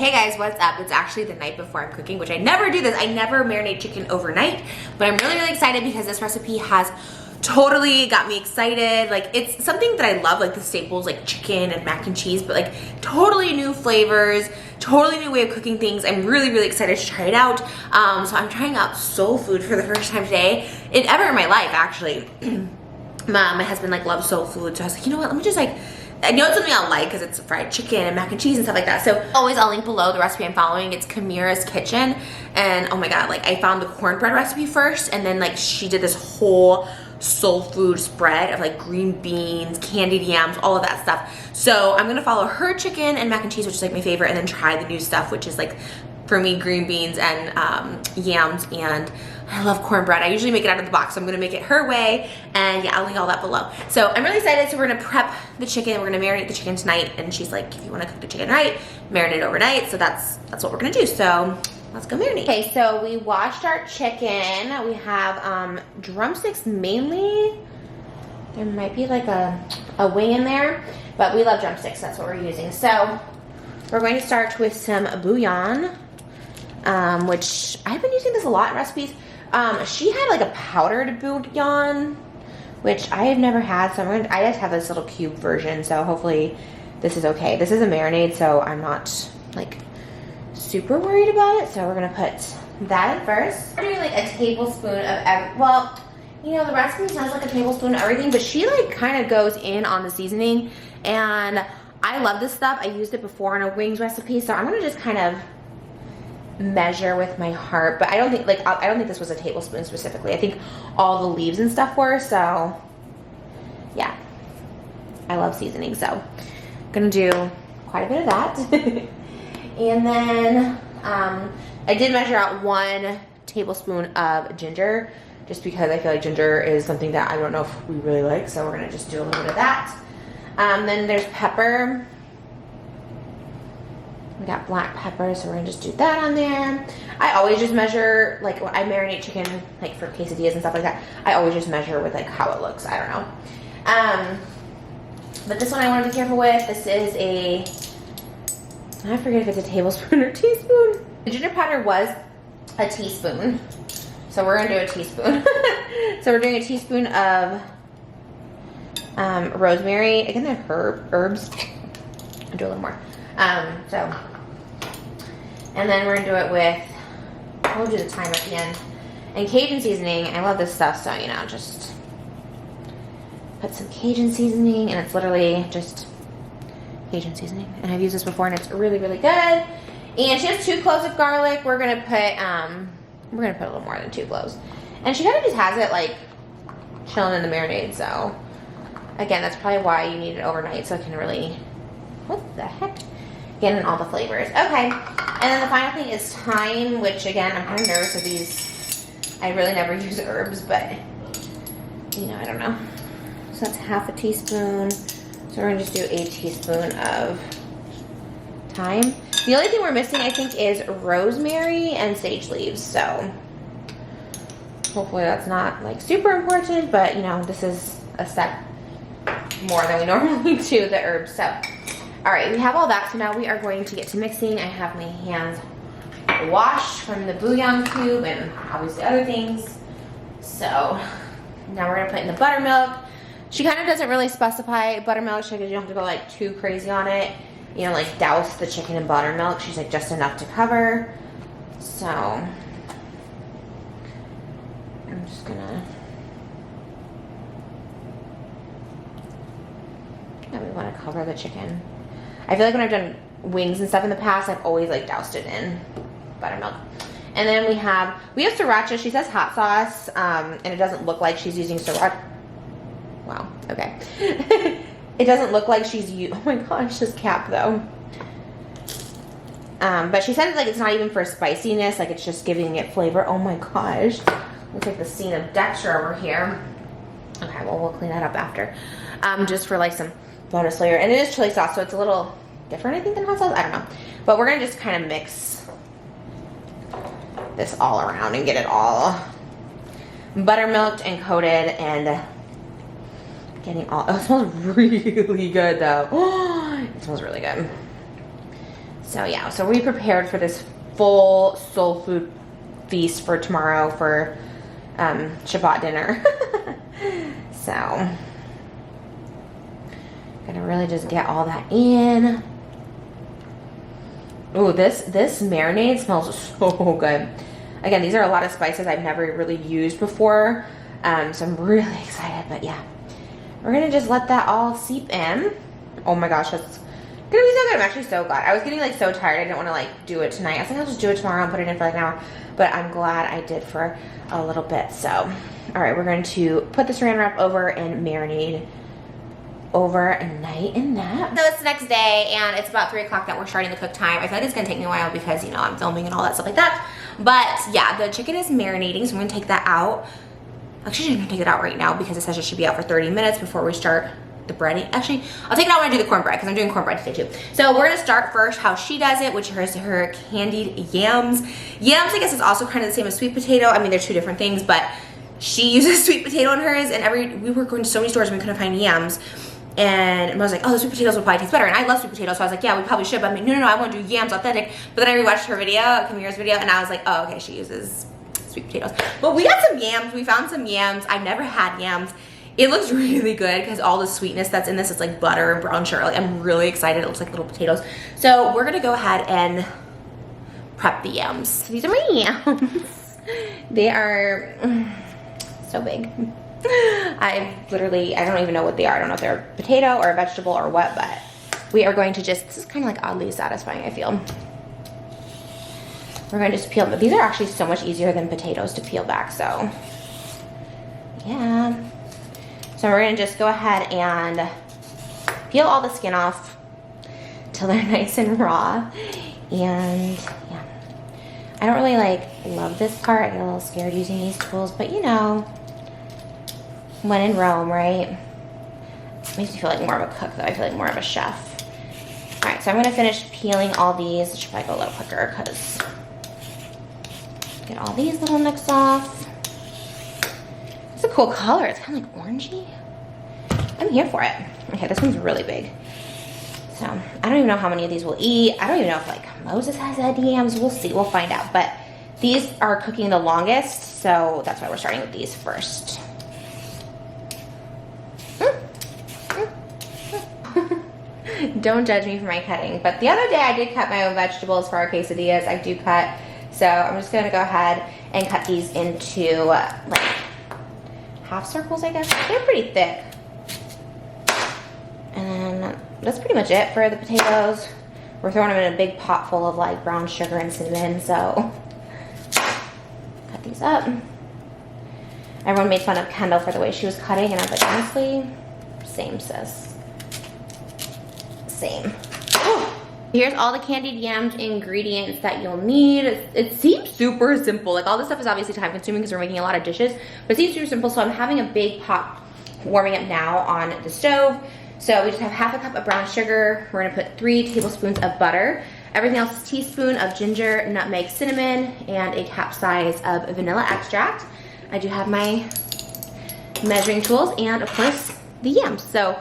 Hey guys, what's up? It's actually the night before I'm cooking, which I never do this. I never marinate chicken overnight, but I'm really excited because this recipe has totally got me excited. Like, it's something that I love, like the staples like chicken and mac and cheese, but like totally new flavors, totally new way of cooking things. I'm really excited to try it out. So I'm trying out soul food for the first time today, ever in my life actually. My husband like loves soul food, so I was like, you know what, let me just like, I know it's something I'll like because it's fried chicken and mac and cheese and stuff like that. So always I'll link below the recipe I'm following. It's Kamira's Kitchen. And oh my God, like I found the cornbread recipe first, and then like she did this whole soul food spread of like green beans, candied yams, all of that stuff. So I'm gonna follow her chicken and mac and cheese, which is like my favorite, and then try the new stuff, which is like for me green beans and yams, and I love cornbread. I usually make it out of the box, so I'm gonna make it her way, and yeah, I'll link all that below. So I'm really excited. So we're gonna prep the chicken. We're gonna marinate the chicken tonight, and she's like, if you wanna cook the chicken tonight, marinate it overnight. So that's what we're gonna do. So let's go marinate. Okay, so we washed our chicken. We have drumsticks mainly. There might be like a wing in there, but we love drumsticks. That's what we're using. So we're going to start with some bouillon, which I've been using this a lot in recipes. She had like a powdered bouillon, which I have never had, so I just have this little cube version, so hopefully this is okay. This is a marinade, so I'm not like super worried about it, so we're gonna put that in first. We're doing like a tablespoon of, well, you know, the recipe sounds like a tablespoon of everything, but she like kind of goes in on the seasoning, and I love this stuff. I used it before in a wings recipe, so I'm gonna just kind of measure with my heart, but I don't think this was a tablespoon specifically. I think all the leaves and stuff were, so yeah. I love seasoning, so I'm gonna do quite a bit of that. And then I did measure out 1 tablespoon of ginger, just because I feel like ginger is something that I don't know if we really like, so we're gonna just do a little bit of that. Then there's pepper. We got black pepper, so we're gonna just do that on there. I always just measure, like when I marinate chicken, like for quesadillas and stuff like that, I always just measure with like how it looks. I don't know. But this one I want to be careful with. This is I forget if it's a tablespoon or teaspoon. The ginger powder was a teaspoon, so we're gonna do a teaspoon. So we're doing a teaspoon of rosemary. Again, they're herbs. I'll do a little more. And then we're gonna do it with, we'll do the thyme at the end. And Cajun seasoning, I love this stuff, so you know, just put some Cajun seasoning, and it's literally just Cajun seasoning. And I've used this before, and it's really good. And she has 2 cloves of garlic. We're gonna put a little more than 2 cloves. And she kind of just has it like chilling in the marinade, so again, that's probably why you need it overnight, so it can really, what the heck? Get in all the flavors. Okay, and then the final thing is thyme, which again, I'm kind of nervous of these. I really never use herbs, but you know, I don't know. So that's half a teaspoon. So we're gonna just do a teaspoon of thyme. The only thing we're missing, I think, is rosemary and sage leaves. So hopefully that's not like super important, but you know, this is a step more than we normally do the herbs. So all right, we have all that, so now we are going to get to mixing. I have my hands washed from the bouillon cube and obviously other things. So now we're gonna put in the buttermilk. She kind of doesn't really specify buttermilk, because you don't have to go like too crazy on it. You know, like douse the chicken in buttermilk. She's like just enough to cover. So I'm just gonna, we want to cover the chicken. I feel like when I've done wings and stuff in the past, I've always like doused it in buttermilk. And then we have sriracha. She says hot sauce, and it doesn't look like she's using sriracha. Wow, okay. It doesn't look like she's oh my gosh, this cap though. But she said like it's not even for spiciness, like it's just giving it flavor. Oh my gosh. Looks like the scene of Dexter over here. Okay, well, we'll clean that up after. Just for like some bonus layer. And it is chili sauce, so it's a little different, I think, than hot sauce. I don't know. But we're gonna just kind of mix this all around and get it all buttermilked and coated and getting all, oh, it smells really good though. It smells really good. So yeah, so we prepared for this full soul food feast for tomorrow for Shabbat dinner. So gonna really just get all that in. Ooh, this marinade smells so good. Again, these are a lot of spices I've never really used before, so I'm really excited. But yeah, we're gonna just let that all seep in. Oh my gosh, that's gonna be so good. I'm actually so glad. I was getting like so tired. I didn't want to like do it tonight. I was like, I'll just do it tomorrow and put it in for like an hour. But I'm glad I did for a little bit. So, all right, we're going to put the saran wrap over and marinate overnight in that. So it's the next day and it's about 3 o'clock that we're starting the cook time. I feel like it's gonna take me a while because, you know, I'm filming and all that stuff like that. But yeah, the chicken is marinating, so I'm gonna take that out. Actually, I'm gonna take it out right now because it says it should be out for 30 minutes before we start the breading. Actually, I'll take it out when I do the cornbread because I'm doing cornbread today too. So we're gonna start first how she does it, which is her candied yams. Yams, I guess, is also kind of the same as sweet potato. I mean, they're two different things, but she uses sweet potato in hers, and we were going to so many stores and we couldn't find yams. And I was like, oh, the sweet potatoes would probably taste better. And I love sweet potatoes, so I was like, yeah, we probably should. But I'm like, no, I want to do yams authentic. But then I rewatched her video, Kamira's video, and I was like, oh, okay, she uses sweet potatoes. But we got some yams. We found some yams. I've never had yams. It looks really good because all the sweetness that's in this is like butter and brown sugar. Like, I'm really excited. It looks like little potatoes. So we're going to go ahead and prep the yams. So these are my yams. They are so big. I don't even know what they are. I don't know if they're a potato or a vegetable or what, but we are going to just, this is kind of like oddly satisfying, I feel. We're going to just peel them. These are actually so much easier than potatoes to peel back, so yeah. So we're going to just go ahead and peel all the skin off till they're nice and raw. And yeah, I don't really like love this part. I get a little scared using these tools, but you know, when in Rome, right? It makes me feel like more of a cook, though. I feel like more of a chef. All right, so I'm gonna finish peeling all these. It should probably go a little quicker because get all these little nicks off. It's a cool color. It's kind of like orangey. I'm here for it. Okay, this one's really big. So I don't even know how many of these we'll eat. I don't even know if like Moses has had yams. We'll see. We'll find out. But these are cooking the longest, so that's why we're starting with these first. Don't judge me for my cutting. But the other day I did cut my own vegetables for our quesadillas. I do cut. So I'm just going to go ahead and cut these into like half circles, I guess. They're pretty thick. And then that's pretty much it for the potatoes. We're throwing them in a big pot full of like brown sugar and cinnamon. So cut these up. Everyone made fun of Kendall for the way she was cutting. And I was like, honestly, same sis. Same. Here's all the candied yams ingredients that you'll need. It seems super simple. Like all this stuff is obviously time consuming because we're making a lot of dishes, but it seems super simple. So I'm having a big pot warming up now on the stove. So we just have half a cup of brown sugar. We're gonna put 3 tablespoons of butter. Everything else is a teaspoon of ginger, nutmeg, cinnamon, and a cap size of vanilla extract. I do have my measuring tools and of course the yams. So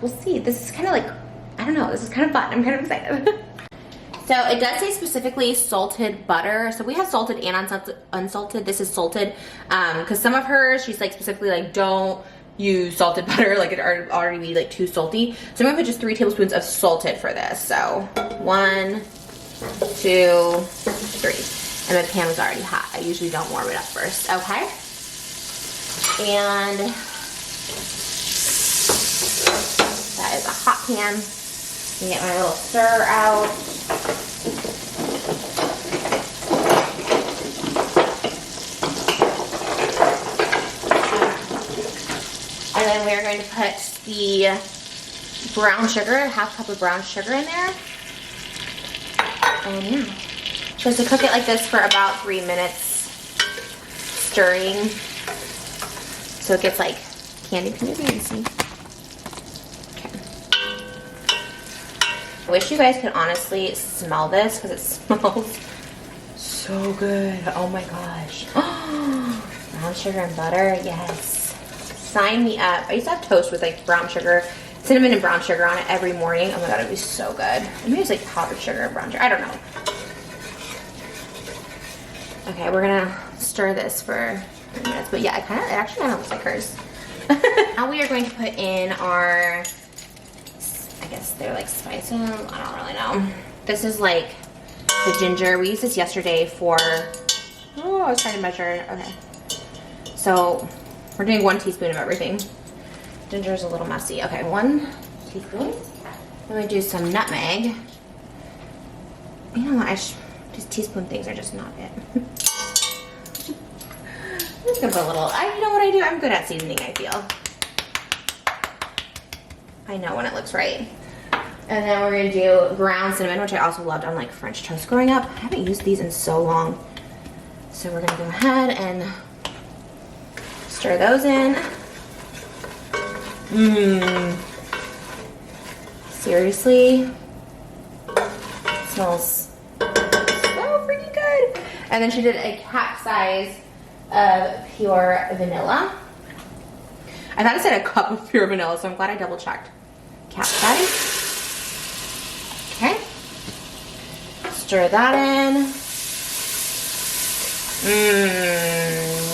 we'll see. This is kind of like, I don't know, this is kind of fun. I'm kind of excited. So it does say specifically salted butter. So we have salted and unsalted. This is salted because some of hers, she's like specifically like, don't use salted butter. Like it already be like too salty. So I'm gonna put just 3 tablespoons of salted for this. So 1, 2, 3. And the pan was already hot. I usually don't warm it up first, okay? And that is a hot pan. Get my little stir out. And then we're going to put the brown sugar, half cup of brown sugar in there. And yeah. Supposed to cook it like this for about 3 minutes, stirring. So it gets like candy yams. I wish you guys could honestly smell this because it smells so good. Oh my gosh. Brown sugar and butter, yes. Sign me up. I used to have toast with like brown sugar, cinnamon and brown sugar on it every morning. Oh my god, it'd be so good. Maybe it's like powdered sugar and brown sugar. I don't know. Okay, we're gonna stir this for 3 minutes. But yeah, it actually kind of looks like hers. Now we are going to put in our, I guess they're like spices. I don't really know. This is like the ginger. We used this yesterday for, oh, I was trying to measure. Okay. So we're doing 1 teaspoon of everything. Ginger is a little messy. Okay, 1 teaspoon. I'm gonna do some nutmeg. You know what? These teaspoon things are just not it. I'm just gonna put a little. You know what I do? I'm good at seasoning, I feel. I know when it looks right. And then we're gonna do ground cinnamon, which I also loved on like French toast growing up. I haven't used these in so long. So we're gonna go ahead and stir those in. Seriously? It smells so freaking good. And then she did a cap size of pure vanilla. I thought it said a cup of pure vanilla, so I'm glad I double checked. Cap size. Okay. Stir that in.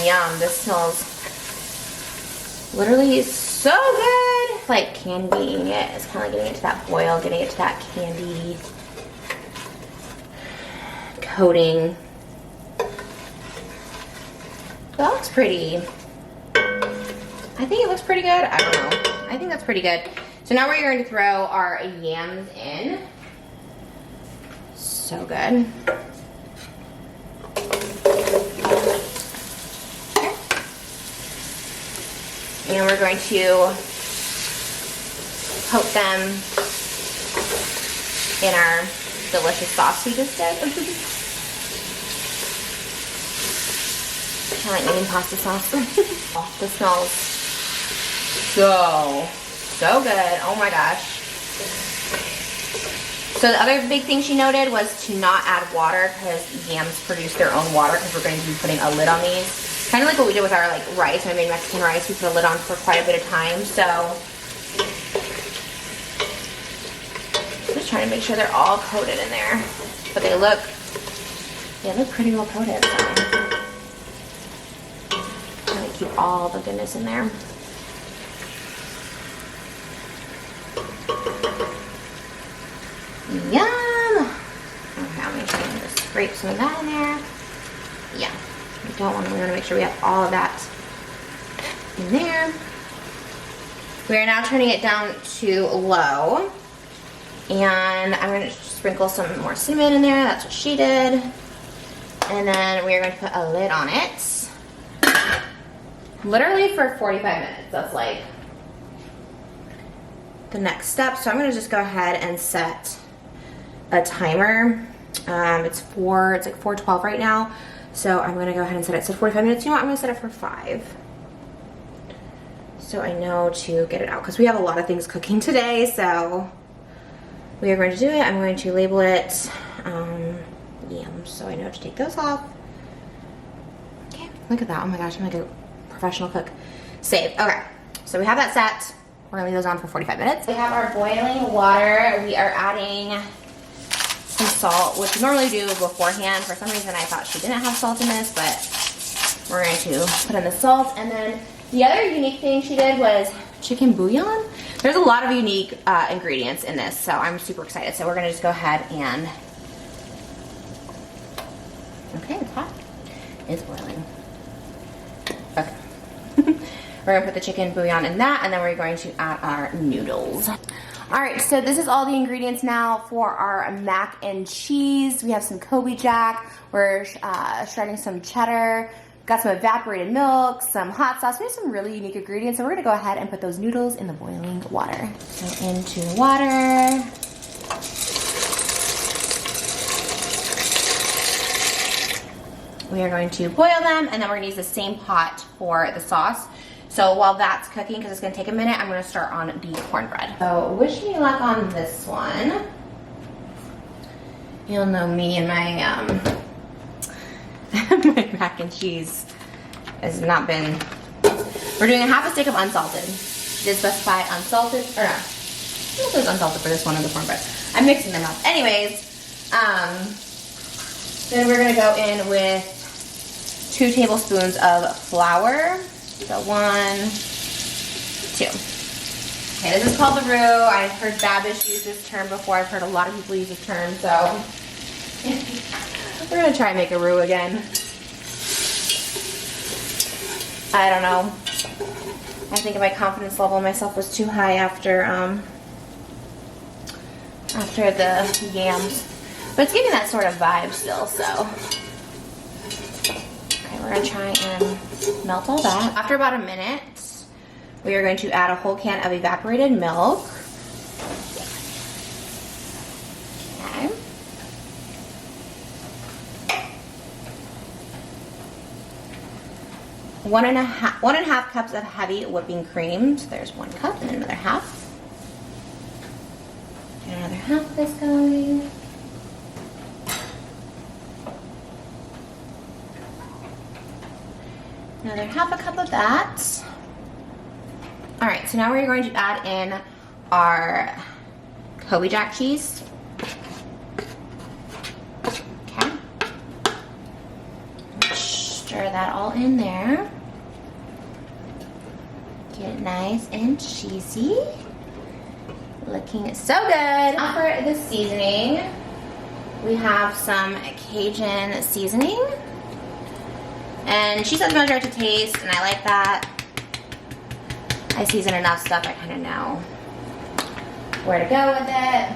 Yum. This smells literally so good. It's like candying it. It's kind of like getting it to that boil, getting it to that candy coating. That looks pretty. I think it looks pretty good. I don't know. I think that's pretty good. So now we're going to throw our yams in. So good. Okay. And we're going to coat them in our delicious sauce we just did. Kind of like eating pasta sauce. Oh, this smells so good. Oh my gosh. So the other big thing she noted was to not add water because yams produce their own water because we're going to be putting a lid on these. Kind of like what we did with our like rice. When I made Mexican rice, we put a lid on for quite a bit of time. So just trying to make sure they're all coated in there. But they look pretty well coated. So. Keep all the goodness in there. Yum! Okay, I'm going to just scrape some of that in there. Yeah, we want to make sure we have all of that in there. We are now turning it down to low. And I'm going to sprinkle some more cinnamon in there. That's what she did. And then we are going to put a lid on it. Literally for 45 minutes. That's like the next step. So I'm gonna just go ahead and set a timer. It's like 4:12 right now. So I'm gonna go ahead and set it to 45 minutes. You know what? I'm gonna set it for 5. So I know to get it out because we have a lot of things cooking today. So we are going to do it. I'm going to label it yams. So I know to take those off. Okay, look at that. Oh my gosh, I'm like a professional cook. Save. Okay, so we have that set. We're gonna leave those on for 45 minutes. We have our boiling water. We are adding some salt, which we normally do beforehand. For some reason, I thought she didn't have salt in this, but we're going to put in the salt. And then the other unique thing she did was chicken bouillon. There's a lot of unique ingredients in this, so I'm super excited. So we're gonna just go ahead and, okay, it's hot. It's boiling. Okay. We're gonna put the chicken bouillon in that, and then we're going to add our noodles. All right, so this is all the ingredients now for our mac and cheese. We have some Kobe Jack. We're shredding some cheddar. Got some evaporated milk, some hot sauce. We have some really unique ingredients, so we're gonna go ahead and put those noodles in the boiling water. So into the water. We are going to boil them, and then we're gonna use the same pot for the sauce. So while that's cooking, because it's gonna take a minute, I'm gonna start on the cornbread. So wish me luck on this one. You'll know me and my my mac and cheese has not been. We're doing a half a stick of unsalted. She did specify unsalted, or no, don't know if it was unsalted for this one or the cornbread. I'm mixing them up. Anyways, then we're gonna go in with 2 tablespoons of flour. So 1, 2. Okay, this is called the Roux. I've heard Babish use this term before. I've heard a lot of people use this term, so we're gonna try and make a Roux again. I don't know. I think my confidence level in myself was too high after the yams. But it's giving that sort of vibe still, so. Okay, we're gonna try and melt all that. After about a minute, we are going to add a whole can of evaporated milk. Okay. One and a half cups of heavy whipping cream. So there's 1 cup and another half. Get another half of this going. Another half a cup of that. All right, so now we're going to add in our Kobe Jack cheese. Okay. Stir that all in there. Get it nice and cheesy. Looking so good. Now for the seasoning, we have some Cajun seasoning. And she says measure to taste, and I like that. I season enough stuff, I kind of know where to go with it.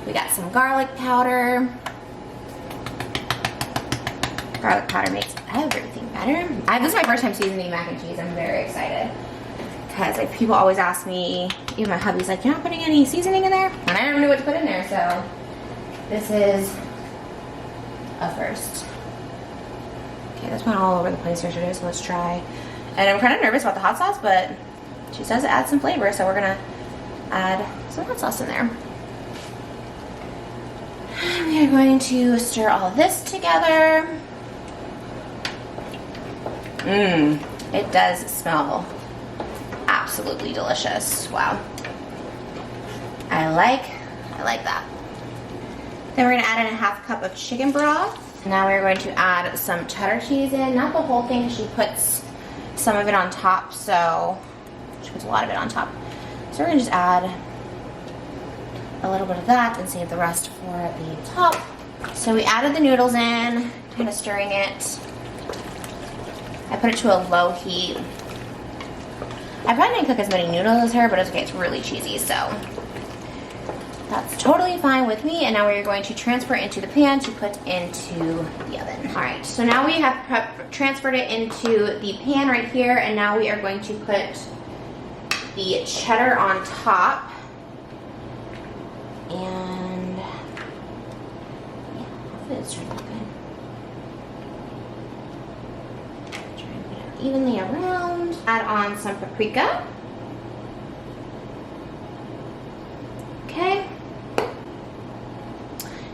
We got some garlic powder. Garlic powder makes everything better. This is my first time seasoning mac and cheese. I'm very excited. Because people always ask me, even my hubby's like, you're not putting any seasoning in there? And I never knew what to put in there, so this is a first. Okay, this went all over the place yesterday, so let's try. And I'm kind of nervous about the hot sauce, but she says it adds some flavor, so we're gonna add some hot sauce in there. And we are going to stir all of this together. It does smell absolutely delicious. Wow. I like that. Then we're gonna add in a half cup of chicken broth. Now we're going to add some cheddar cheese in, not the whole thing, she puts some of it on top, so she puts a lot of it on top. So we're gonna just add a little bit of that and save the rest for the top. So we added the noodles in, kind of stirring it. I put it to a low heat. I probably didn't cook as many noodles as her, but it's okay, it's really cheesy, so that's totally fine with me. And now we're going to transfer it into the pan to put into the oven. All right, so now we have transferred it into the pan right here, and now we are going to put the cheddar on top. And yeah, hopefully it's turning out good. Try and put it evenly around. Add on some paprika. Okay.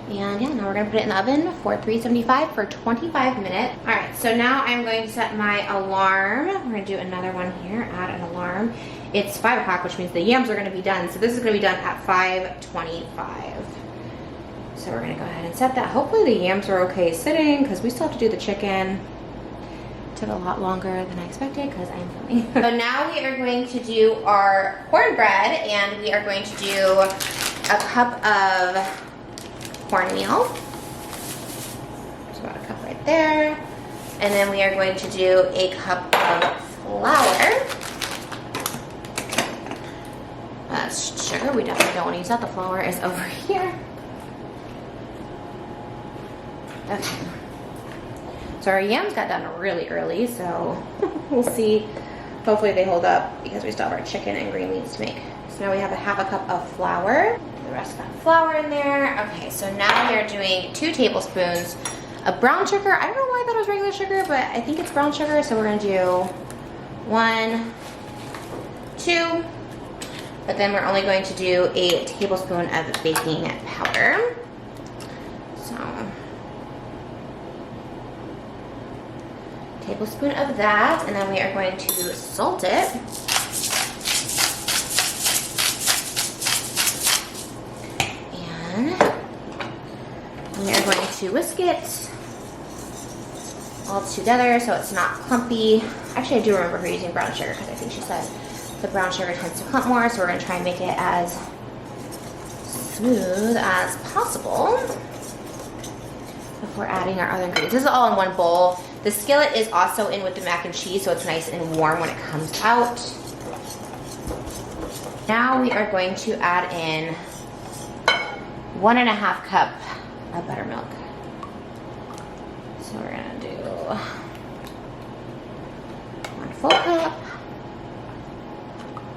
And yeah, now we're gonna put it in the oven for 375 for 25 minutes. All right, so now I'm going to set my alarm. We're gonna do another one here, add an alarm. It's 5 o'clock, which means the yams are gonna be done. So this is gonna be done at 5:25. So we're gonna go ahead and set that. Hopefully the yams are okay sitting, because we still have to do the chicken. Took a lot longer than I expected because I'm filming. So now we are going to do our cornbread, and we are going to do a cup of cornmeal. There's about a cup right there. And then we are going to do a cup of flour. That's sugar. We definitely don't want to use that. The flour is over here. Okay. So our yams got done really early, so we'll see. Hopefully they hold up because we still have our chicken and green beans to make. So now we have a half a cup of flour. The rest of that flour in there. Okay, so now we are doing 2 tablespoons of brown sugar. I don't know why I thought it was regular sugar, but I think it's brown sugar. So we're gonna do 1, 2, but then we're only going to do a tablespoon of baking powder. So, tablespoon of that, and then we are going to salt it. we are going to whisk it all together so it's not clumpy. Actually, I do remember her using brown sugar because I think she said the brown sugar tends to clump more, so we're going to try and make it as smooth as possible before adding our other ingredients. This is all in one bowl. The skillet is also in with the mac and cheese, so it's nice and warm when it comes out. Now we are going to add in 1.5 cup of buttermilk. So we're gonna do 1 full cup,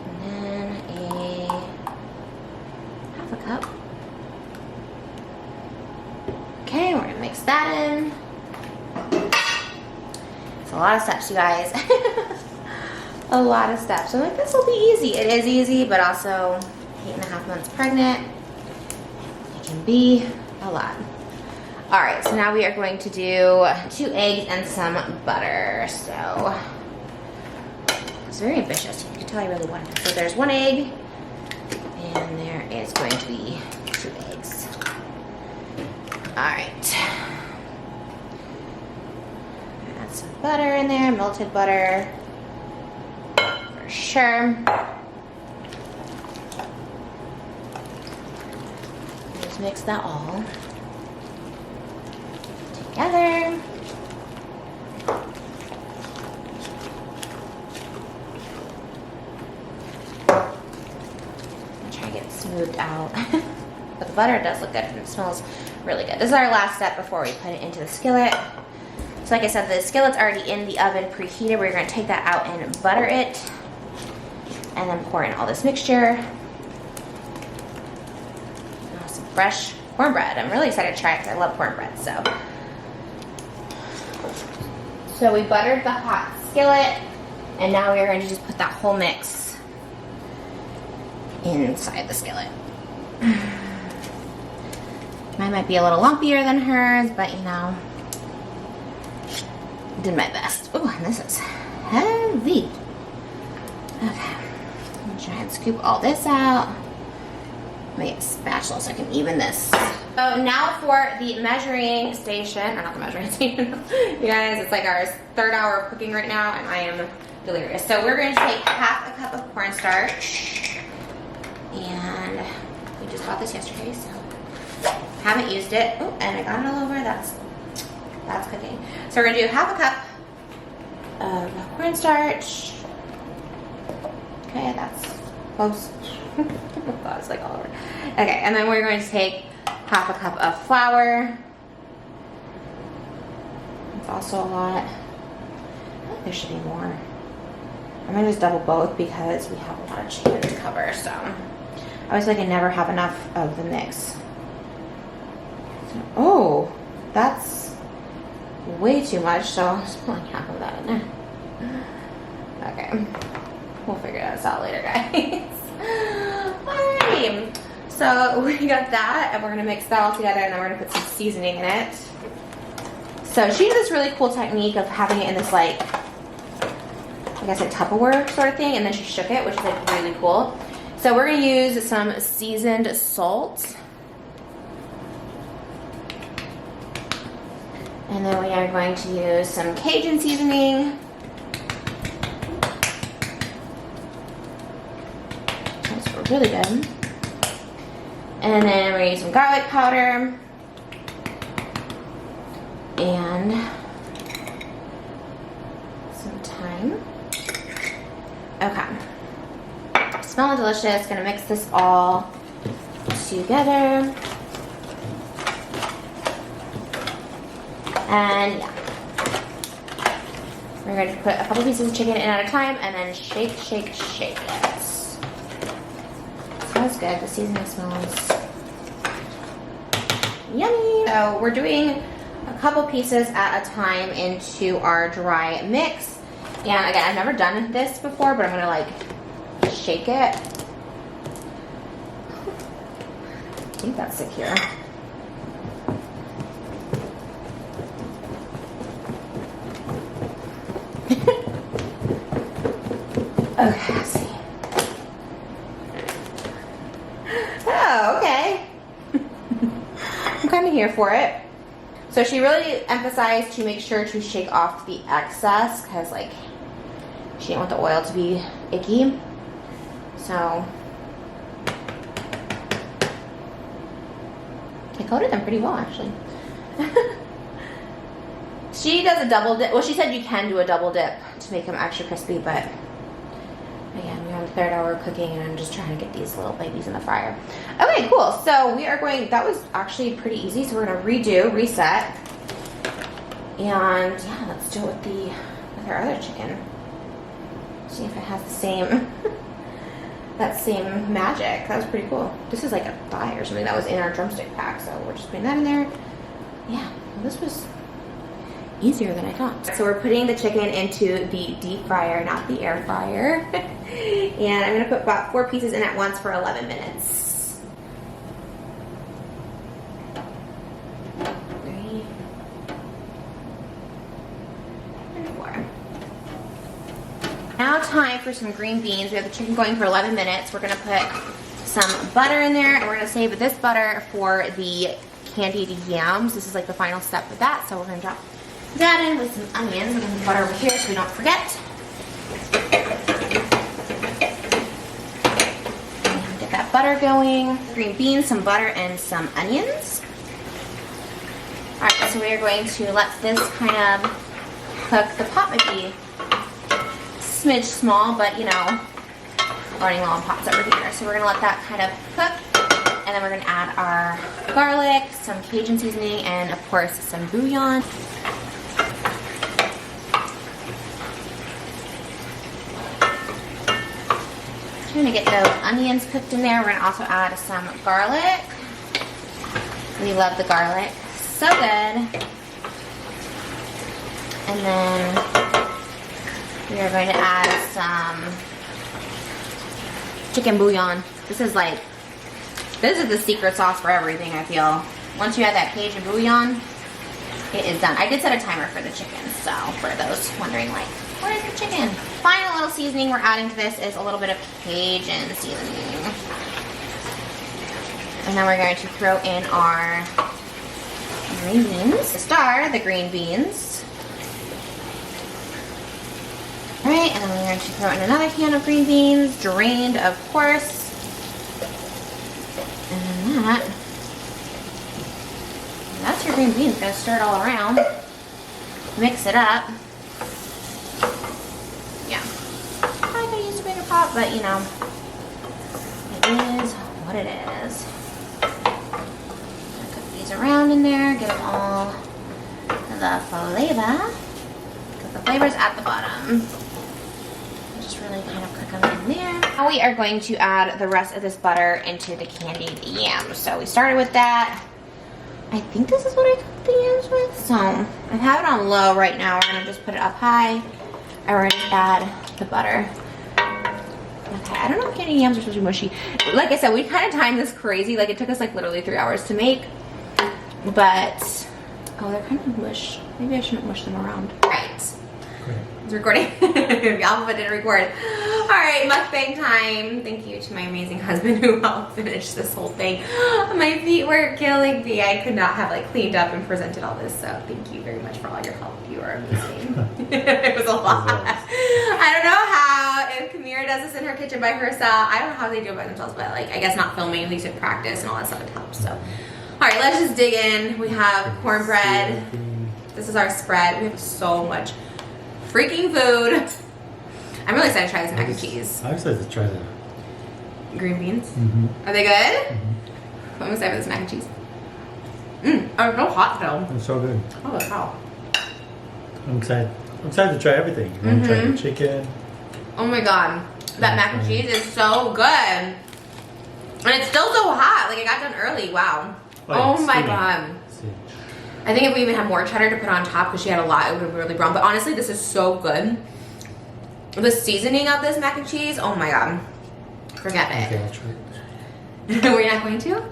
and then a 1/2 cup. Okay, we're gonna mix that in. It's a lot of steps, you guys. A lot of steps. I'm like, this will be easy. It is easy, but also 8.5 months pregnant, it can be a lot. All right, so now we are going to do 2 eggs and some butter. So it's very ambitious. You can tell I really want it. So there's 1 egg, and there is going to be 2 eggs. All right. Add some butter in there, melted butter for sure. Just mix that all together. Try to get it smoothed out. But the butter does look good and it smells really good. This is our last step before we put it into the skillet. So like I said, the skillet's already in the oven preheated. We're gonna take that out and butter it, and then pour in all this mixture. Oh, some fresh cornbread. I'm really excited to try it because I love cornbread. So we buttered the hot skillet, and now we are going to just put that whole mix inside the skillet. Mine might be a little lumpier than hers, but you know, I did my best. Oh, and this is heavy. Okay, I'm gonna try and scoop all this out. Make a spatula so I can even this. So now for the measuring station, or not the measuring station, you guys, it's like our 3rd hour of cooking right now, and I am delirious. So we're going to take 1/2 cup of cornstarch, and we just bought this yesterday, so haven't used it. Oh, and I got it all over. That's cooking. So we're going to do 1/2 cup of cornstarch. Okay, that's close. Oh, it's like all over. Okay, and then we're going to take 1/2 cup of flour. It's also a lot. I think there should be more. I'm gonna just double both because we have a lot of chicken to cover. So I always feel like I never have enough of the mix. So, oh, that's way too much. So I'm just putting 1/2 of that in there. Okay, we'll figure this out later, guys. Alrighty. So we got that, and we're gonna mix that all together, and then we're gonna put some seasoning in it. So she did this really cool technique of having it in this, like, I guess a Tupperware sort of thing, and then she shook it, which is like really cool. So we're gonna use some seasoned salt. And then we are going to use some Cajun seasoning. That's really good. And then we're gonna use some garlic powder and some thyme. Okay. Smelling delicious. Gonna mix this all together. And yeah. We're going to put a couple pieces of chicken in at a time and then shake, shake, shake it. Smells good. The seasoning smells yummy. So we're doing a couple pieces at a time into our dry mix. And again, I've never done this before, but I'm gonna like shake it. I think that's secure. Okay, let's see. Oh, okay. I'm kind of here for it. So she really emphasized to make sure to shake off the excess because like she didn't want the oil to be icky. So I coated them pretty well actually. She does a double dip. Well, she said you can do a double dip to make them extra crispy, but again, we're on the 3rd hour of cooking and I'm just trying to get these little babies in the fryer. Okay, cool. So we are going, that was actually pretty easy. So we're gonna reset. And yeah, let's do it with our other chicken. See if it has the same, that same magic. That was pretty cool. This is like a thigh or something that was in our drumstick pack. So we're just putting that in there. Yeah, well, this was easier than I thought. So we're putting the chicken into the deep fryer, not the air fryer. And I'm gonna put about 4 pieces in at once for 11 minutes. 3 and 4. Now time for some green beans. We have the chicken going for 11 minutes. We're gonna put some butter in there and we're gonna save this butter for the candied yams. This is like the final step with that. So we're gonna drop that in with some onions. I'm gonna put butter over here so we don't forget. And get that butter going. Green beans, some butter, and some onions. Alright, so we are going to let this kind of cook. The pot might be smidge small, but you know, running low on pots over here. So we're gonna let that kind of cook. And then we're gonna add our garlic, some Cajun seasoning, and of course some bouillon. Trying to get those onions cooked in there. We're gonna also add some garlic. We love the garlic, so good. And then we are going to add some chicken bouillon. This is the secret sauce for everything, I feel. Once you add that Cajun bouillon, it is done. I did set a timer for the chicken, so for those wondering like, what is the chicken? Final little seasoning we're adding to this is a little bit of Cajun seasoning. And then we're going to throw in our green beans. To start, the green beans. All right, and then we're going to throw in another can of green beans, drained of course. And then that's your green beans. Gonna stir it all around. Mix it up. Yeah. I could use a bigger pot, but you know, it is what it is. Cook these around in there, get them all the flavor. Because the flavor's at the bottom. Just really kind of cook them in there. Now we are going to add the rest of this butter into the candied yams. So we started with that. I think this is what I cooked the yams with. So I have it on low right now. We're gonna just put it up high. And we're gonna add the butter. Okay, I don't know if candied yams are supposed to be mushy. Like I said, we kind of timed this crazy. Like it took us like literally 3 hours to make. But, oh, they're kind of mush. Maybe I shouldn't mush them around. All right. It's recording. The alphabet didn't record. All right, mukbang time. Thank you to my amazing husband who helped finish this whole thing. My feet were killing me. I could not have like cleaned up and presented all this. So thank you very much for all your help. You are amazing. It was a lot. I don't know how, if Kamira does this in her kitchen by herself, I don't know how they do it by themselves, but like I guess not filming, at least in practice and all that stuff, it helps. So, all right, let's just dig in. We have cornbread. This is our spread. We have so much freaking food. I'm really excited to try this mac and cheese. I'm excited to try that. Green beans? Mm-hmm. Are they good? Mm-hmm. I'm excited for this mac and cheese. Oh, it's so hot though. It's so good. Oh, wow. I'm excited. I'm excited to try everything. I'm gonna try the chicken. Oh my god. That mac and cheese is so good. And it's still so hot. Like, it got done early. Wow. Oh my god. I think if we even had more cheddar to put on top, because she had a lot, it would have really brown. But honestly, this is so good. The seasoning of this mac and cheese, oh my god. Forget it. Okay, I'll try it. Were you not going to?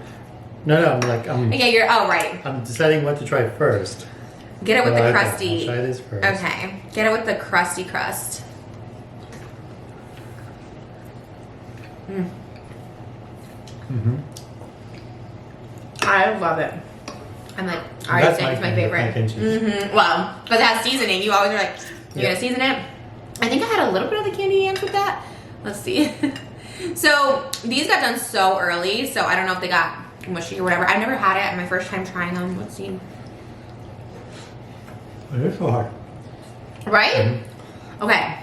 No, Okay, you're, oh right. I'm deciding what to try first. Get it with the crusty. I'll try this first. Okay, get it with the crusty crust. I love it. I'm like, alright, That's it's my favorite. mac and cheese. Well, because it has seasoning. You always are like, you're gonna season it. I think I had a little bit of the candied yams with that. Let's see. So these got done so early, so I don't know if they got mushy or whatever. I've never had it. My first time trying them. Let's see. It is so hard. Right? Okay.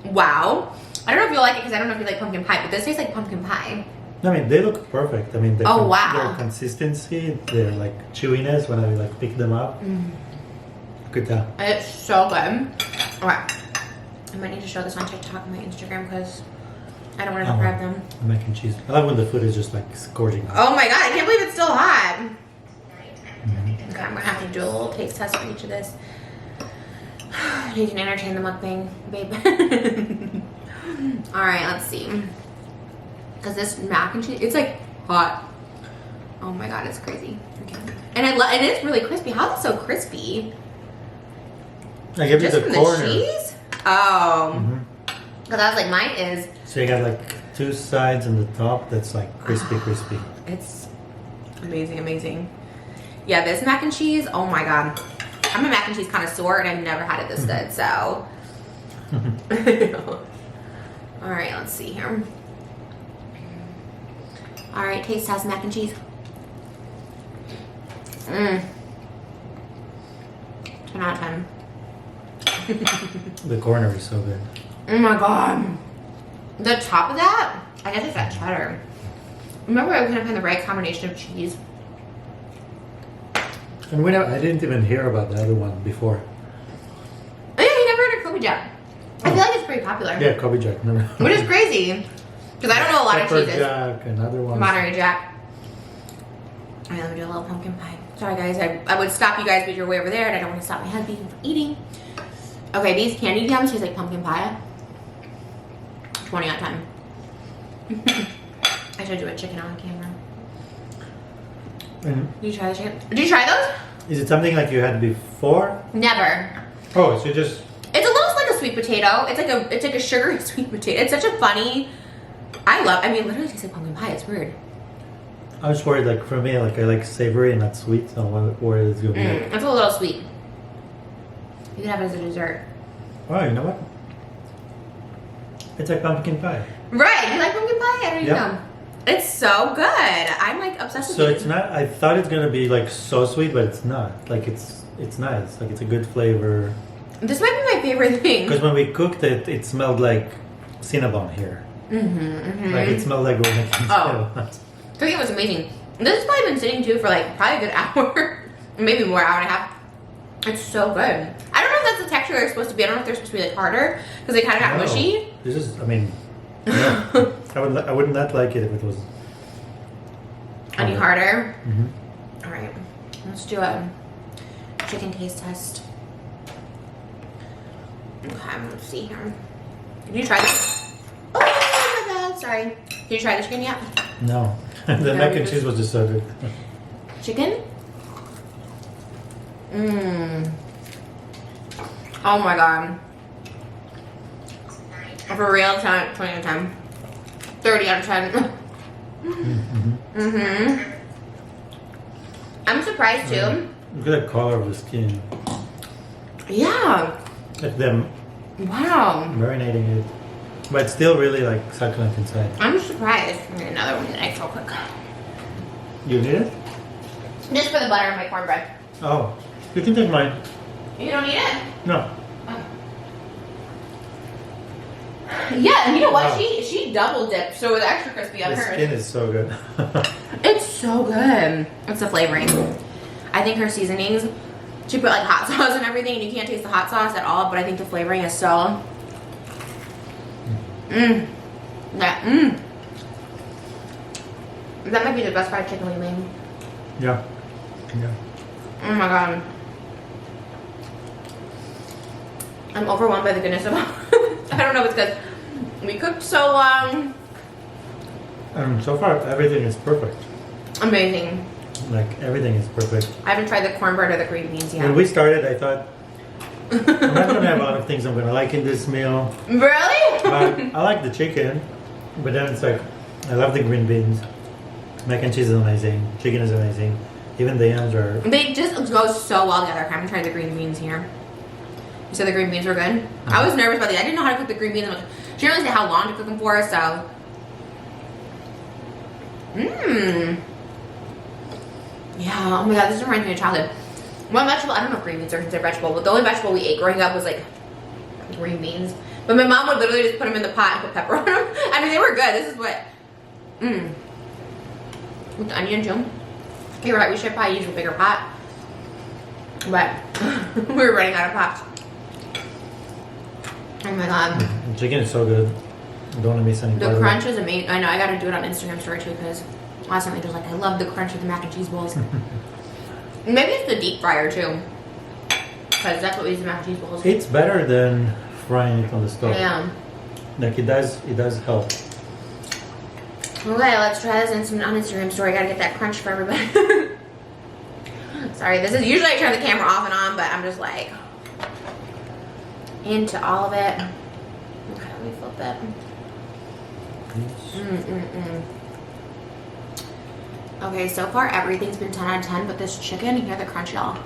Wow. I don't know if you'll like it because I don't know if you like pumpkin pie, but this tastes like pumpkin pie. I mean, they look perfect. I mean, Oh, wow. their consistency, their like chewiness when I like pick them up. Good tell. It's so good. Okay. I might need to show this on TikTok and my Instagram because I don't want to grab them. Mac and cheese. I love when the food is just like scorching hot. Oh my god, I can't believe it's still hot. Okay, I'm gonna have to do a little taste test for each of this. You can entertain the mukbang, babe. Alright, let's see. Because this mac and cheese, it's like hot. Oh my god, it's crazy. Okay. And it is really crispy. How is it so crispy? I give you Just the from corner. the cheese? Oh. Because I was like, mine is. So you got like two sides and the top that's like crispy. It's amazing, amazing. Yeah, this mac and cheese, oh my god. I'm a mac and cheese connoisseur and I've never had it this good, so. Alright, let's see here. Alright, taste test mac and cheese. 10 out of 10. The corner is so good. Oh my god. The top of that, I guess it's that cheddar. Remember I couldn't find the right combination of cheese. And I didn't even hear about the other one before. Oh yeah, you never heard of Kobe Jack. I feel like it's pretty popular. Yeah, Kobe Jack. Never. Which is crazy. Because I don't know a lot of Pepper cheeses. Jack and other ones. Monterey Jack. Alright, let me do a little pumpkin pie. Sorry guys, I would stop you guys, but you're way over there and I don't want to stop my husband from eating. Okay, these candied yams taste like pumpkin pie. 20 out of 10. I should do a chicken on camera. Did you try the chicken? Did you try those? Is it something like you had before? Never. Oh, so just. It's a little like a sweet potato. It's like a sugary sweet potato. It's such a funny. I mean, literally tastes like pumpkin pie. It's weird. I was worried, like for me, like I like savory and not sweet, so I'm worried it's gonna be. It's a little sweet. You can have it as a dessert. Oh, you know what? It's like pumpkin pie. Right? You like pumpkin pie? I don't even Yeah. know. It's so good. I'm like obsessed with So it. it's not. I thought it's gonna be like so sweet, but it's not. Like it's nice. Like it's a good flavor. This might be my favorite thing. Because when we cooked it, it smelled like Cinnabon here. Like it smelled like we're making Cinnabon. Cooking was amazing. This has probably been sitting too for like probably a good hour, maybe more, hour and a half. It's so good. I don't know if that's the texture they're supposed to be. I don't know if they're supposed to be like harder because they kind of got mushy. This is. I mean, yeah. I would not like it if it was Any harder? Mm-hmm. All right, let's do a chicken taste test. Okay, let's see here. Did you try this? Oh my god, sorry. Did you try the chicken yet? No. The mac and cheese was just so good. Chicken? Oh my god. For real, 20 out of 10. 30 out of 10. I'm surprised too. Look at the color of the skin. Yeah. Like them Wow. marinating it. But it's still really like succulent inside. I'm surprised. I'm gonna get another one tonight real quick. You need it? Just for the butter in my cornbread. Oh. You can take mine. You don't need it? No. Yeah, and you know what? Wow. She double dipped, so it was extra crispy on The hers. skin is so good. It's so good. It's the flavoring. I think her seasonings, she put like hot sauce and everything, and you can't taste the hot sauce at all, but I think the flavoring is so. That might be the best fried chicken we made. Yeah. Yeah. Oh my god. I'm overwhelmed by the goodness of I don't know if it's because we cooked so long. So far, everything is perfect. Amazing. Like, everything is perfect. I haven't tried the cornbread or the green beans yet. When we started, I thought, I'm not going to have a lot of things I'm going to like in this meal. Really? But I like the chicken. But then it's like, I love the green beans. Mac and cheese is amazing. Chicken is amazing. Even the yams are. They just go so well together. Okay, I'm gonna try the green beans here. You said the green beans were good? I was nervous about these. I didn't know how to cook the green beans. She didn't really say how long to cook them for, so. Mmm. Yeah, oh my god, this reminds me of childhood. One vegetable, I don't know if green beans are considered vegetable, but the only vegetable we ate growing up was like green beans. But my mom would literally just put them in the pot and put pepper on them. I mean, they were good. This is what. With the onion too. You're right, we should probably use a bigger pot. But we were running out of pots. Oh my god. Chicken is so good. Don't want to miss any part The of crunch it. is amazing. I know, I gotta do it on Instagram story too because last time I was like, I love the crunch of the mac and cheese balls. Maybe it's the deep fryer too. Because that's what we use the mac and cheese balls. It's better than frying it on the stove. Yeah. Like it does help. Okay, let's try this on Instagram story. I gotta get that crunch for everybody. Sorry, this is usually I turn the camera off and on, but I'm just like into all of it. Okay, let me flip it. Okay, so far everything's been 10 out of 10, but this chicken, you hear the crunch, y'all.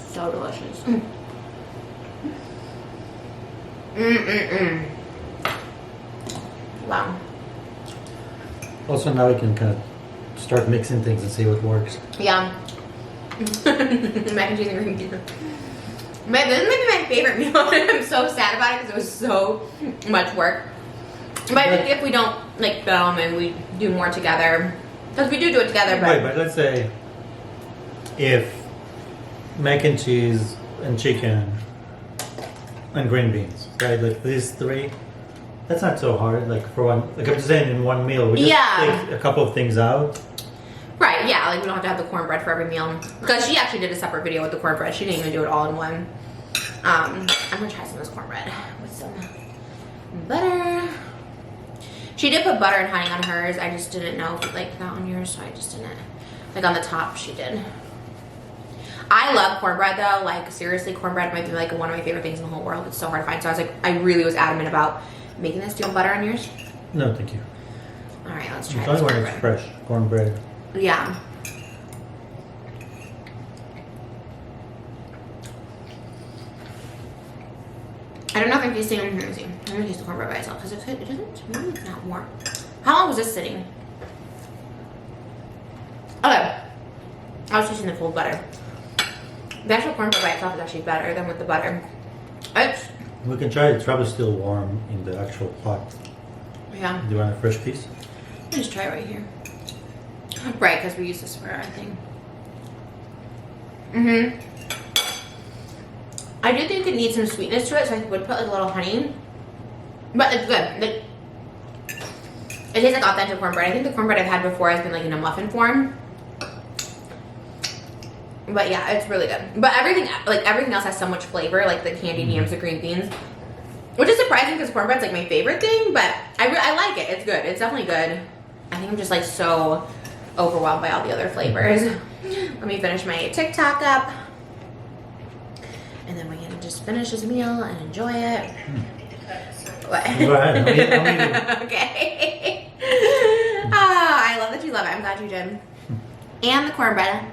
So delicious. Wow. Also now we can kind of start mixing things and see what works. Yeah. Mac and cheese and green beans. This may be my favorite meal. I'm so sad about it because it was so much work. But I think if we don't like film and we do more together, because we do it together. But Wait, but let's say if mac and cheese and chicken and green beans, right? Like these three, that's not so hard. Like for one, like I'm just saying, in one meal, we just take a couple of things out. Right, yeah, like we don't have to have the cornbread for every meal. Because she actually did a separate video with the cornbread. She didn't even do it all in one. I'm gonna try some of this cornbread with some butter. She did put butter and honey on hers. I just didn't know if it liked that on yours, so I just didn't. Like on the top, she did. I love cornbread though. Like seriously, cornbread might be like one of my favorite things in the whole world. It's so hard to find. So I was like, I really was adamant about making this. Do you want butter on yours? No, thank you. All right, let's try It's this only when it's fresh cornbread. Yeah. I don't know if I'm tasting. Let me see. I'm gonna taste the cornbread by itself because it doesn't. Maybe it's not warm. How long was this sitting? Okay. I was tasting the cold butter. The actual cornbread by itself is actually better than with the butter. We can try it. It's probably still warm in the actual pot. Yeah. Do you want a fresh piece? Let me just try it right here. Right, because we use this for our thing. I do think it needs some sweetness to it, so I would put like a little honey. But it's good. It tastes like authentic cornbread. I think the cornbread I've had before has been like in a muffin form. But yeah, it's really good. But everything else has so much flavor, like the candied yams, the green beans. Which is surprising because cornbread's like my favorite thing, but I like it. It's good. It's definitely good. I think I'm just like so overwhelmed by all the other flavors. Let me finish my TikTok up. And then we can just finish this meal and enjoy it. What? Go ahead. I'll eat it. Okay. I love that you love it. I'm glad you did. And the cornbread.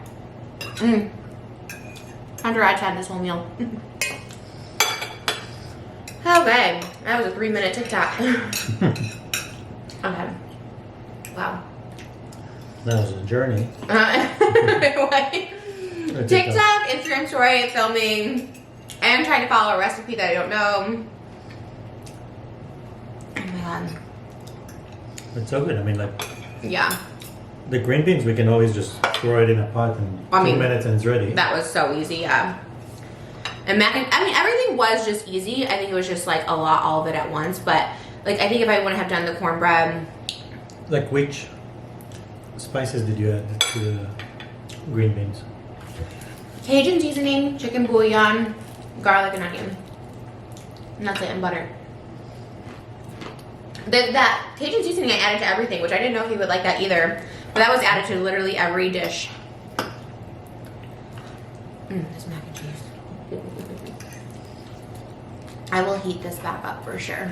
100 I'd had this whole meal. Okay. That was a 3-minute TikTok. Okay. Wow. That was a journey. TikTok, Instagram story, filming, and trying to follow a recipe that I don't know. Oh my god. It's so good. I mean, like, Yeah. the green beans, we can always just throw it in a pot in 2 minutes and it's ready. That was so easy, yeah. And everything was just easy. I think it was just like a lot, all of it at once. But like, I think if I wouldn't have done the cornbread. Like, which spices did you add to the green beans? Cajun seasoning, chicken bouillon, garlic and onion. And that's it, and butter. That Cajun seasoning I added to everything, which I didn't know if you would like that either. But that was added to literally every dish. This mac and cheese. I will heat this back up for sure.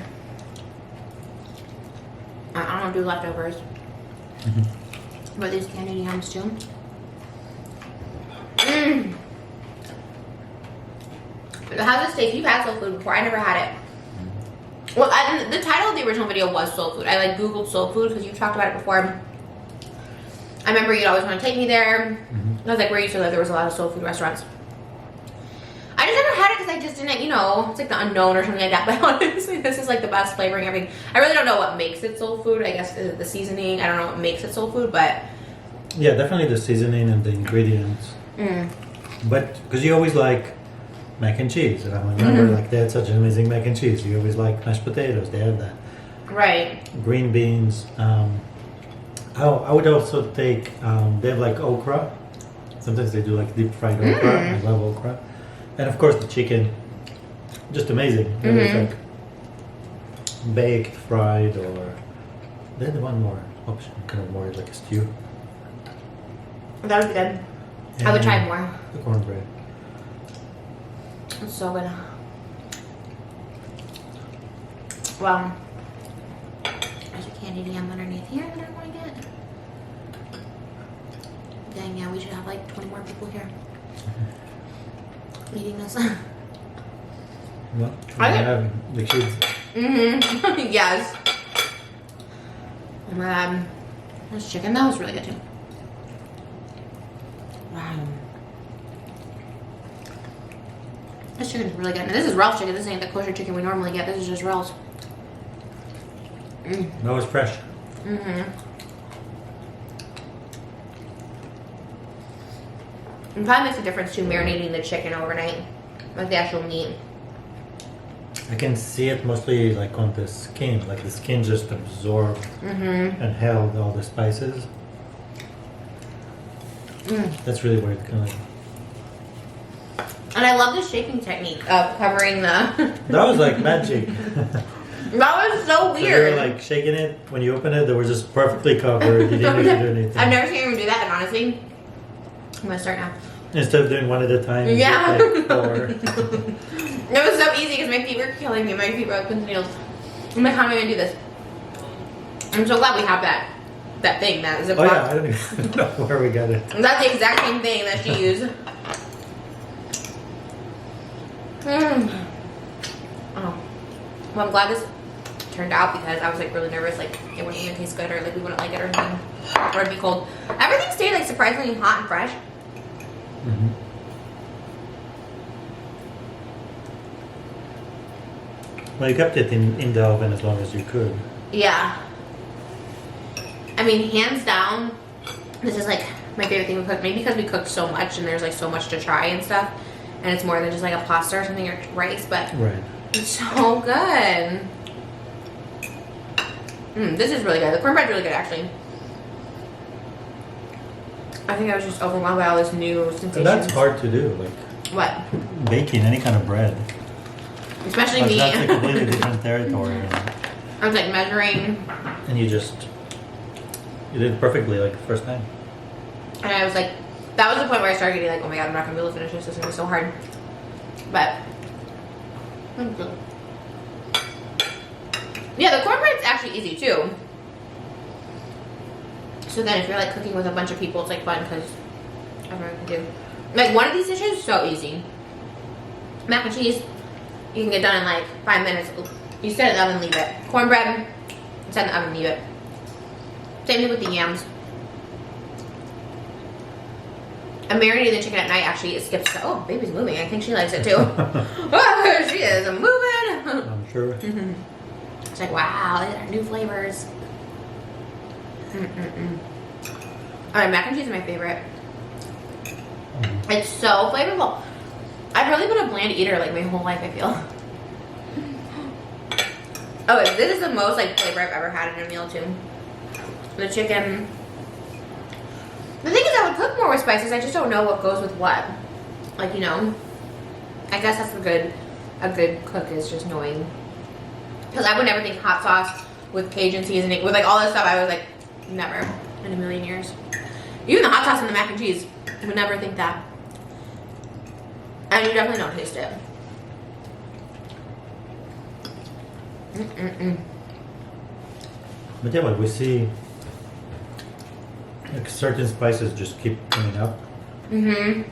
I don't do leftovers. But these candied yams too. Mmm. How's this taste? You've had soul food before. I never had it. Well, the title of the original video was soul food. I like Googled soul food because you've talked about it before. I remember you'd always want to take me there. I was like, where you used to live, there was a lot of soul food restaurants. I just never had it because I just didn't, you know, it's like the unknown or something like that. But honestly, this is like the best flavoring, everything. I really don't know what makes it soul food. I guess the seasoning. I don't know what makes it soul food, but yeah, definitely the seasoning and the ingredients. But because you always like mac and cheese, and I remember like they had such an amazing mac and cheese. You always like mashed potatoes. They have that. Right. Green beans. I would also take. They have like okra. Sometimes they do like deep fried okra. I love okra. And of course the chicken, just amazing. It's like baked, fried, or they had one more option, kind of more like a stew. That would be good. And I would try more. The cornbread. It's so good. Well, there's a candied yam underneath here that I want to get. Dang, yeah, we should have like 20 more people here eating this. Well, I have the kids. Yes. This chicken, that was really good too. Wow. This chicken's really good. And this is Ralph's chicken. This ain't the kosher chicken we normally get. This is just Ralph's. No, it's fresh. And probably makes a difference too, marinating the chicken overnight, like the actual meat. I can see it mostly like on the skin, like the skin just absorbed and held all the spices. That's really weird. Kind of. And I love the shaking technique of covering the. That was like magic. That was so So weird. you were like shaking it when you open it. They were just perfectly covered. You didn't need to do anything. I've never seen anyone do that, and honestly, I'm gonna start now. Instead of doing one at a time. you Yeah. did, like, four. It was so easy because my feet were killing me. My feet were like needles. I'm like, how am I gonna do this? I'm so glad we have that thing that zip Oh lock. yeah, I don't even know where we got it. That's the exact same thing that she used. Oh. Well, I'm glad this turned out because I was like really nervous, like it wouldn't even taste good or like we wouldn't like it or anything. Or it'd be cold. Everything stayed like surprisingly hot and fresh. Well, you kept it in the oven as long as you could. Yeah. I mean, hands down, this is like my favorite thing we cook. Maybe because we cooked so much and there's like so much to try and stuff. And it's more than just like a pasta or something or rice, but Right. it's so good. This is really good. The cornbread's really good, actually. I think I was just overwhelmed by all this new sensations. And that's hard to do, like What? baking any kind of bread. Especially Like, me. that's a completely different territory. I was like measuring, And you did it perfectly like the first time. and I was like, that was the point where I started getting like, oh my god, I'm not gonna be able to finish this. This is gonna be so hard. But yeah, the cornbread's actually easy too. So then if you're like cooking with a bunch of people, it's like fun because everyone can do. Like one of these dishes is so easy. Mac and cheese, you can get done in like 5 minutes. You set it in the oven, leave it. Cornbread, set in the oven, leave it. Same thing with the yams. I'm marinating the chicken at night. Actually, it skips. Oh, baby's moving. I think she likes it too. Oh, she is moving. I'm sure. It's like, wow, these are new flavors. Alright, mac and cheese is my favorite. It's so flavorful. I've really been a bland eater like my whole life, I feel. Oh, this is the most like flavor I've ever had in a meal too. The chicken. The thing is, I would cook more with spices. I just don't know what goes with what. Like, you know, I guess that's a good cook is just knowing. Because I would never think hot sauce with Cajun seasoning, with like all this stuff. I was like, never in a million years. Even the hot sauce and the mac and cheese, I would never think that. And you definitely don't taste it. But yeah, like we see, like certain spices just keep coming up. Mm-hmm.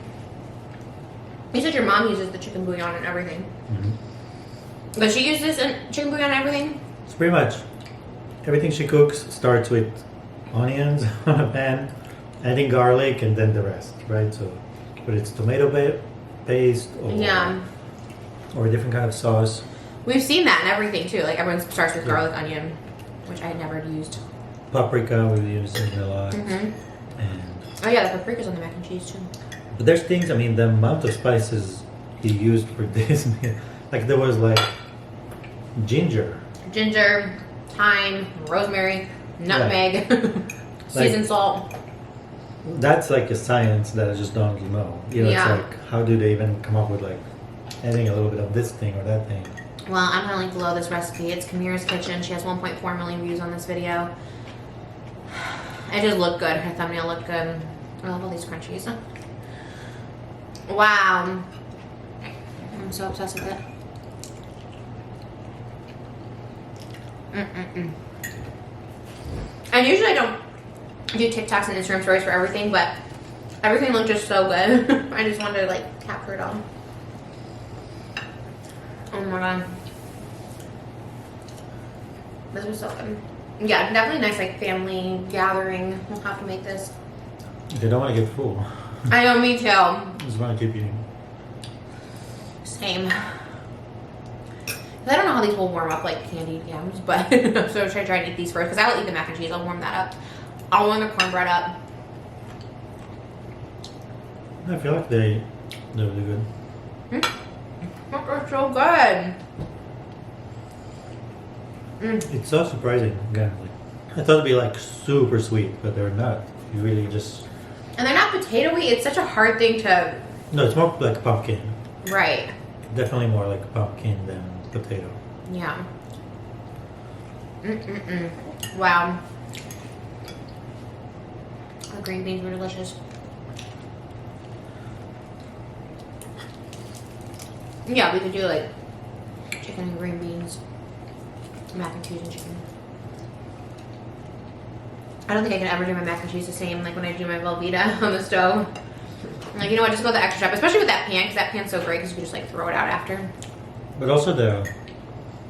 You said your mom uses the chicken bouillon and everything. Mm-hmm. Does she use this in chicken bouillon and everything? It's pretty much everything she cooks starts with onions on a pan, adding garlic, and then the rest, right? So, but it's tomato paste or, Yeah. or a different kind of sauce. We've seen that in everything too. Like everyone starts with Yeah. garlic, onion, which I had never used. Paprika we use a lot. Mm-hmm. And Oh yeah, the paprika's on the mac and cheese too. but there's things. I mean, the amount of spices he used for this meal, like there was like ginger. Ginger, thyme, rosemary, nutmeg, seasoned salt. That's like a science that I just don't know. You know, Yeah. it's like how do they even come up with like adding a little bit of this thing or that thing? Well, I'm gonna link below this recipe. It's Kamira's Kitchen. She has 1.4 million views on this video. It just looked good. Her thumbnail looked good. I love all these crunchies. Wow. I'm so obsessed with it. Mm-mm-mm. And usually I don't do TikToks and Instagram stories for everything, but everything looked just so good. I just wanted to like capture it all. Oh my god. This was so good. Yeah, definitely nice like family gathering. We'll have to make this. They don't want to get full. I know, me too. Just want to keep eating. Same. 'Cause I don't know how these will warm up like candied yams, but so should I try and eat these first? Because I will eat the mac and cheese. I'll warm that up. I'll warm the cornbread up. I feel like they're really good. They're so good. It's so surprising. Again, like, I thought it'd be like super sweet, but they're not. You really just And they're not potatoey. It's such a hard thing to. no. It's more like pumpkin. Right. Definitely more like pumpkin than potato. Yeah. Wow. The green beans were delicious. Yeah, we could do like chicken and green beans, mac and cheese and chicken. I don't think I can ever do my mac and cheese the same like when I do my Velveeta on the stove. Like, you know what, just go the extra step, especially with that pan, because that pan's so great because you can just like throw it out after. But also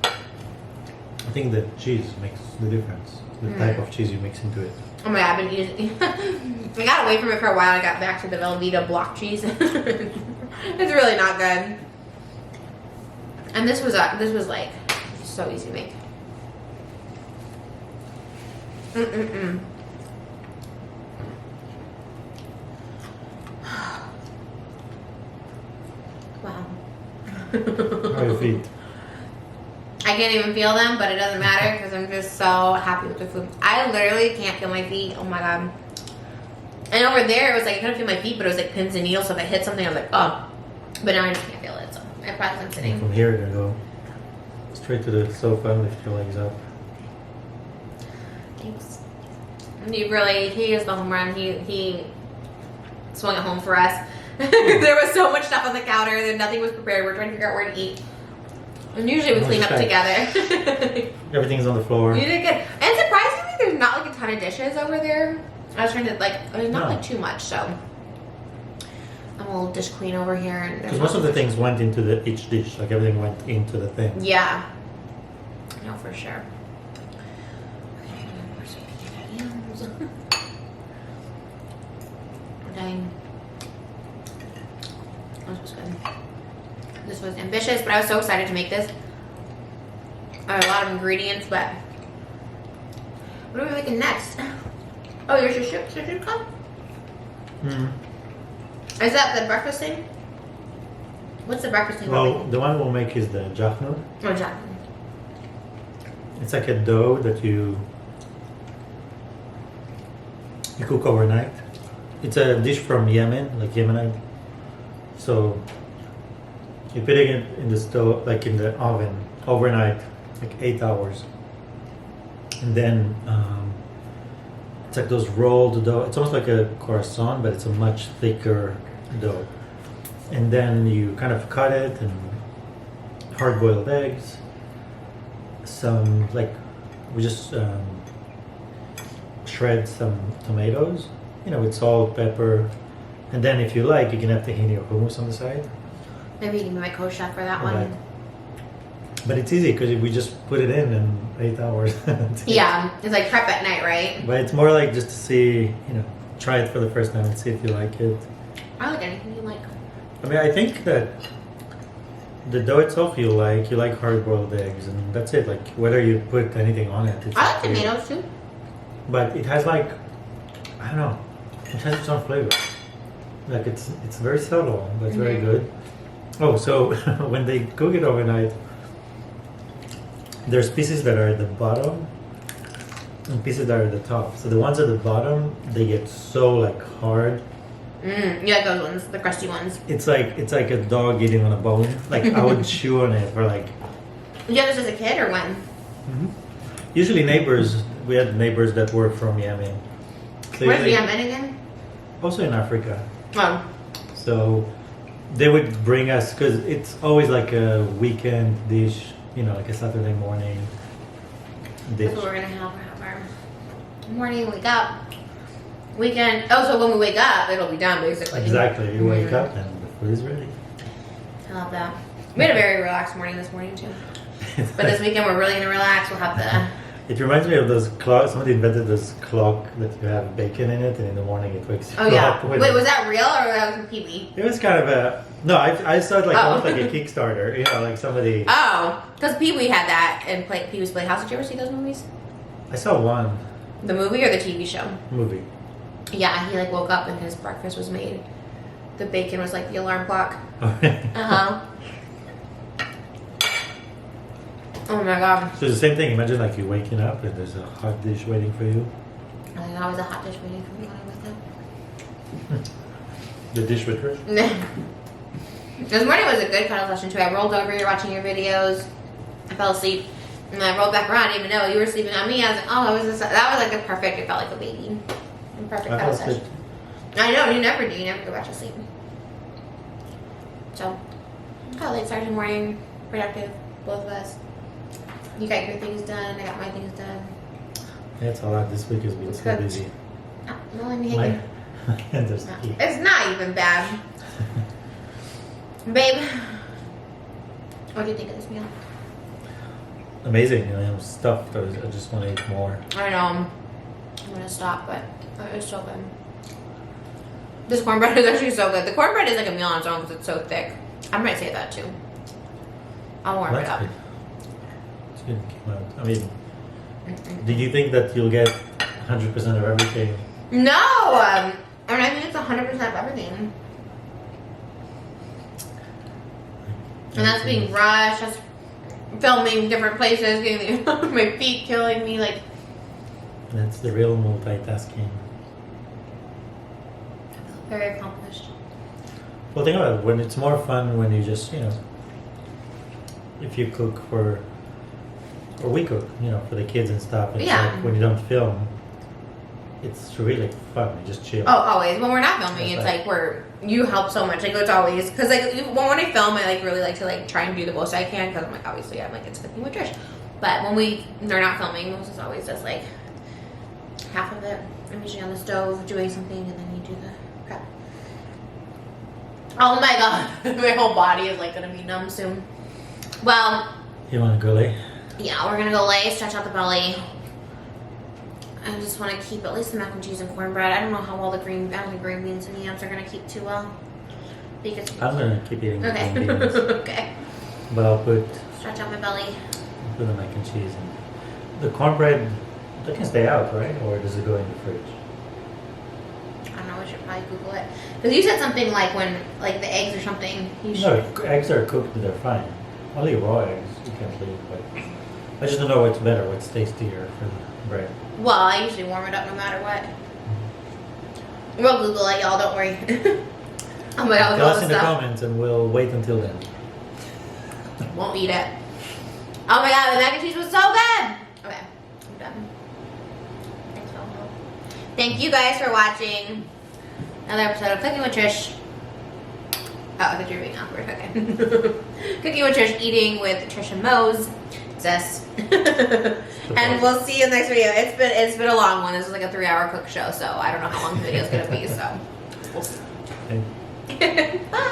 I think the cheese makes the difference. The type of cheese you mix into it. Oh my god, I've been using. I got away from it for a while. I got back to the Velveeta block cheese. It's really not good. And this was like so easy to make. Wow. How are your feet? I can't even feel them, but it doesn't matter because I'm just so happy with the food. I literally can't feel my feet. Oh my god. And over there, it was like I couldn't feel my feet, but it was like pins and needles. So if I hit something, I was like, oh. But now I just can't feel it. So I probably am sitting. From here, you go straight to the sofa, lift your legs up. Thanks. He is the home run. He swung it home for us. There was so much stuff on the counter that nothing was prepared. We're trying to figure out where to eat. And usually we clean up together. Everything's on the floor. You did good. And surprisingly, there's not like a ton of dishes over there. I was trying to not like too much, so I'm a little dish queen over here. Because most of the things went into each dish, like everything went into the thing. Yeah. No, for sure. Dang. This was good. This was ambitious, but I was so excited to make this. I have a lot of ingredients, but what are we making next? Oh, there's your sugar cup? Is that the breakfast thing? What's the breakfast thing? Well, the one we'll make is the jaffnud. Oh, Jack. It's like a dough that you cook overnight. It's a dish from Yemen, like Yemenite. So you put it in the stove, like in the oven, overnight, like 8 hours. And then it's like those rolled dough. It's almost like a croissant, but it's a much thicker dough. And then you kind of cut it and hard-boiled eggs. Some, like, we just shred some tomatoes, you know, with salt, pepper, and then if you like, you can have tahini or hummus on the side. Maybe you can be my co-chef for that one. Right. But it's easy because we just put it in 8 hours. Yeah, it's like prep at night, right? But it's more like just to see, you know, try it for the first time and see if you like it. I like anything you like. I mean, I think that the dough itself you like hard-boiled eggs, and that's it. Like whether you put anything on it. It's I like up to you. tomatoes too. But it has like, I don't know, it has its own flavor. Like it's very subtle, but it's very good. Oh, so when they cook it overnight, there's pieces that are at the bottom and pieces that are at the top. So the ones at the bottom, they get so like hard. You like those ones, the crusty ones. It's like a dog eating on a bone. Like I would chew on it for like. Did you have this as a kid or when? Usually neighbors. We had neighbors that were from Yemen. So Where's usually- Yemen again? Also in Africa. Oh. So they would bring us, because it's always like a weekend dish, you know, like a Saturday morning dish. That's what we're gonna have. We're have our morning, wake up, weekend. Oh, so when we wake up, it'll be done basically. Exactly. You wake up and the food is ready. I love that. We had a very relaxed morning this morning too. But this weekend we're really gonna relax. We'll have the. It reminds me of those clock. Somebody invented this clock that you have bacon in it, and in the morning it wakes you Oh yeah. up. with Wait, it. was that real or that was from Pee-wee? It was kind of a no. I saw it like Oh. almost like a Kickstarter. You know, like somebody. Oh, because Pee-wee had that in Pee-wee's Playhouse. Did you ever see those movies? I saw one The movie or the TV show? movie. Yeah, he like woke up and his breakfast was made. The bacon was like the alarm clock. So Oh my god. it's the same thing. Imagine like you waking up and there's a hot dish waiting for you. There's always a hot dish waiting for me when I wake up. The dish with Trish. This morning was a good cuddle session too. I rolled over, you're watching your videos. I fell asleep. And I rolled back around, even though you were sleeping on me. I was like, oh, that was like the perfect, it felt like a baby. The perfect cuddle session. I know, you never do. You never go back to sleep. So, got a late start in the morning. Productive, both of us. You got your things done, I got my things done. Yeah, it's a lot. This week has been so good. busy. Oh, no, let me hang And there's It's not even bad. Babe, what do you think of this meal? amazing. You know, I'm stuffed. I just want to eat more. I know. I'm gonna stop, but it was so good. This cornbread is actually so good. The cornbread is like a meal on its own because it's so thick. I might say that too. I'll warm it up. Good. It's good. It came out. I mean, did you think that you'll get 100% of everything? No! I mean, I think it's 100% of everything. And that's being rushed. That's filming different places, getting my feet killing me. Like, That's the real multitasking. I feel very accomplished. Well, think about it. When it's more fun when you just, you know, if you cook or we cook, you know, for the kids and stuff. It's Yeah. like when you don't film, it's really fun. You just chill. Oh, always. When we're not filming, That's it's like you help so much. Like, it's always, because like when I film, I like really like to like try and do the most I can, because I'm like, obviously I'm like, it's cooking with Trish. But when they're not filming, most is always just like half of it. I'm usually on the stove doing something, and then you do the prep. Oh my god, my whole body is like gonna be numb soon. Well, You want to go lay? yeah, we're gonna go lay, stretch out the belly. I just want to keep at least the mac and cheese and cornbread. I don't know how well the green beans and yams are gonna keep too well. Because I'm gonna keep eating the okay, green beans, okay. but I'll put Stretch out my belly. the mac and cheese and the cornbread. That can stay out, right? Or does it go in the fridge? I don't know. We should probably Google it. Because you said something like when like the eggs or something. You should. No, if eggs are cooked, they're fine. Only raw eggs you can't leave. But I just don't know what's better, what's tastier for the bread. Well, I usually warm it up no matter what. We'll Google it, y'all. Don't worry. Oh my god, with Tell all us this in the stuff. comments, and we'll wait until then. Won't eat it. Oh my god, the mac and cheese was so good. Okay, I'm done. Thanks, Mom. Thank you guys for watching another episode of Cooking with Trish. Oh, I thought you were being awkward. Okay. Cooking with Trish, eating with Trish and Mose. sis. And we'll see you in the next video. It's been a long one. This is like a 3-hour cook show, so I don't know how long the video is gonna be. So we'll see. Okay. Bye.